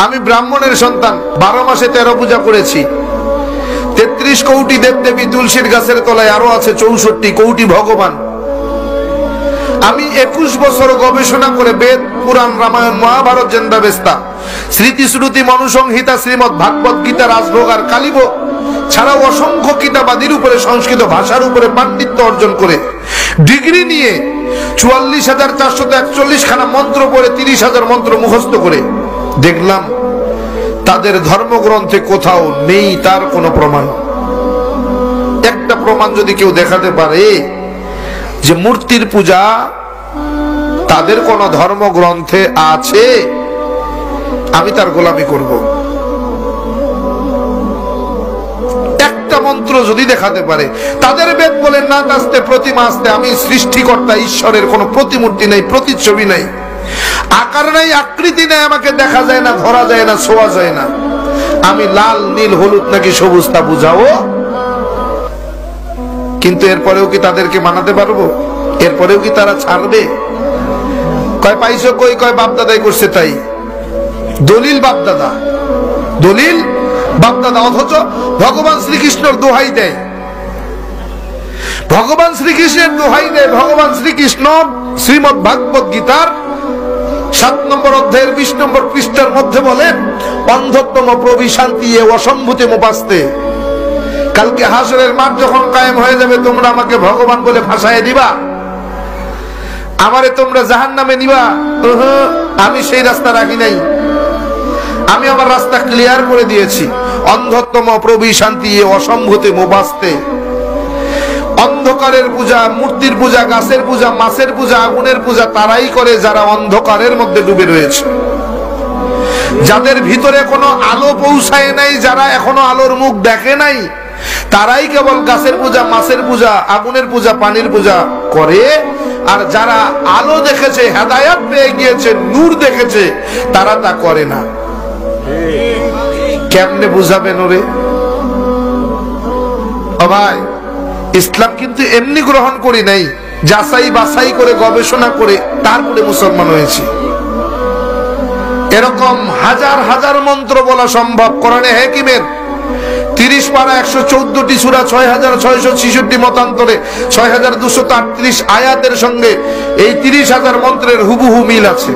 আমি ব্রাহ্মণের সন্তান, 12 মাসে 13 পূজা করেছি। 33 কোটি দেবদেবী তুলসীর গাছের তলায়, আরো আছে 64 কোটি ভগবান। আমি 21 বছর গবেষণা করে বেদ, পুরাণ, রামায়ণ, মহাভারত, জেন্দাবেস্তা, স্মৃতি শ্রুতি, মনুসংহিতা, শ্রীমদ ভাগবত গীতা, রাজভোগ আর কালীভোগ ছাড়াও অসংখ্য কিতাবাদির উপরে, সংস্কৃত ভাষার উপরে পাণ্ডিত্য অর্জন করে ডিগ্রি নিয়ে 44,441 খানা মন্ত্র পড়ে 30,000 মন্ত্র মুখস্থ করে দেখলাম তাদের ধর্মগ্রন্থে কোথাও নেই তার কোনো প্রমাণ। একটা প্রমাণ যদি কেউ দেখাতে পারে যে মূর্তির পূজা তাদের কোন ধর্মগ্রন্থে আছে, আমি তার গোলামি করব। একটা মন্ত্র যদি দেখাতে পারে, তাদের বেদ বলেন না আসতে প্রতিমা আসতে, আমি সৃষ্টিকর্তা ঈশ্বরের কোন প্রতিমূর্তি নাই, প্রতিচ্ছবি নাই, আকার নাই, আকৃতি নাই, আমাকে দেখা যায় না, ধরা যায় না, ছোঁয়া যায় না, আমি লাল, নীল, হলুদ নাকি সবুজ তা বুঝাও। কিন্তু এরপরেও কি তাদেরকে মানাতে পারবো? এরপরেও কি তারা ছাড়বে? কয় পাইছো কই? কয় বাপদাদাই করছে তাই। দলিল বাপদাদা, দলিল বাপদাদা, অথচ ভগবান শ্রীকৃষ্ণের দোহাই দেয়, ভগবান শ্রীকৃষ্ণের দোহাই দেয়। ভগবান শ্রীকৃষ্ণ শ্রীমদ ভাগবত গীতার 7 নম্বর অধ্যায়ের 20 নম্বর পৃষ্ঠার মধ্যে বলেন, অন্ধত্তম প্রবিশান্তি এ অসম্ভূতে মোপাস্তে। কালকে হাসরের মাঠ যখন কায়েম হয়ে যাবে, তোমরা আমাকে ভগবান বলে ভাষায় দিবা, আমারে তোমরা জাহান্নামে নিবা। আমি সেই রাস্তা রাখি নাই, আমি আমার রাস্তা ক্লিয়ার করে দিয়েছি। অন্ধত্তম প্রবিশান্তি এ অসম্ভূতে মোপাস্তে। অন্ধকারের পূজা, মূর্তির পূজা, গাছের পূজা, মাছের পূজা, আগুনের পূজা তারাই করে যারা অন্ধকারের মধ্যে ডুবে রয়েছে, যাদের ভিতরে কোনো আলো পৌঁছায় নাই, যারা এখনো আলোর মুখ দেখে নাই, তারাই কেবল গাছের পূজা, মাছের পূজা, আগুনের পূজা, পানির পূজা করে। আর যারা আলো দেখেছে, হেদায়েত পেয়ে গিয়েছে, নূর দেখেছে, তারা তা করে না। কেমনে বুঝাবেন ওরে? ও ভাই, ইসলাম কিন্তু এমনি গ্রহণ করি নাই, যাচাই বাছাই করে গবেষণা করে তারপরে মুসলমান হয়েছি। এরকম হাজার হাজার মন্ত্র বলা সম্ভব। কোরআনে হাকিমের 30 পারা 114টি সূরা, 6666 মতান্তরে 6238 আয়াতের সঙ্গে এই 30,000 মন্ত্রের হুবহু মিল আছে।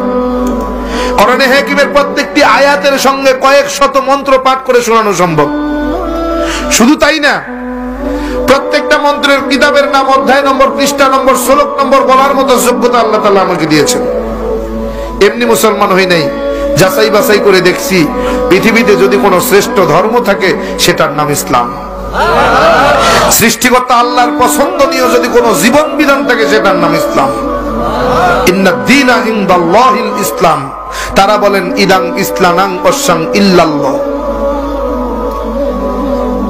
কোরআনে হাকিমের প্রত্যেকটি আয়াতের সঙ্গে কয়েক শত মন্ত্র পাঠ করে শোনানো সম্ভব। শুধু তাই না, প্রত্যেকটা মন্ত্রের কিতাবের নাম, অধ্যায় নম্বর, পৃষ্ঠা নম্বর, শ্লোক নম্বর বলার মতো যোগ্যতা আল্লাহ তাআলা আমাকে দিয়েছেন। এমনি মুসলমান হই নাই, যাচাই বাছাই করে দেখছি পৃথিবীতে যদি কোনো শ্রেষ্ঠ ধর্ম থাকে সেটার নাম ইসলাম। সৃষ্টিকর্তা আল্লাহর পছন্দনীয় যদি কোনো জীবন বিধান থাকে সেটার নাম ইসলাম। ইন্নাদ দীনা ইনদাল্লাহিল ইসলাম। তারা বলেন ইদাং ইসলানাং ওয়াসাং ইল্লাল্লাহ।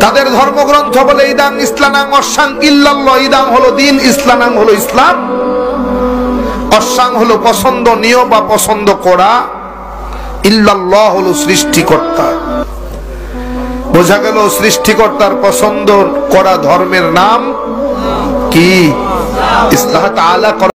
তাদের ধর্মগ্রন্থ বলে ইদাং ইসলানাং ওয়াসাং ইল্লাল্লাহ। ইদাং হলো দিন, ইসলানাং হলো ইসলাম, ওয়াসাং হলো পছন্দনীয় বা পছন্দ করা, ইল্লাল্লাহ হলো সৃষ্টিকর্তা। বোঝা গেল সৃষ্টিকর্তার পছন্দ করা ধর্মের নাম কি? ইসলাম। তাআলা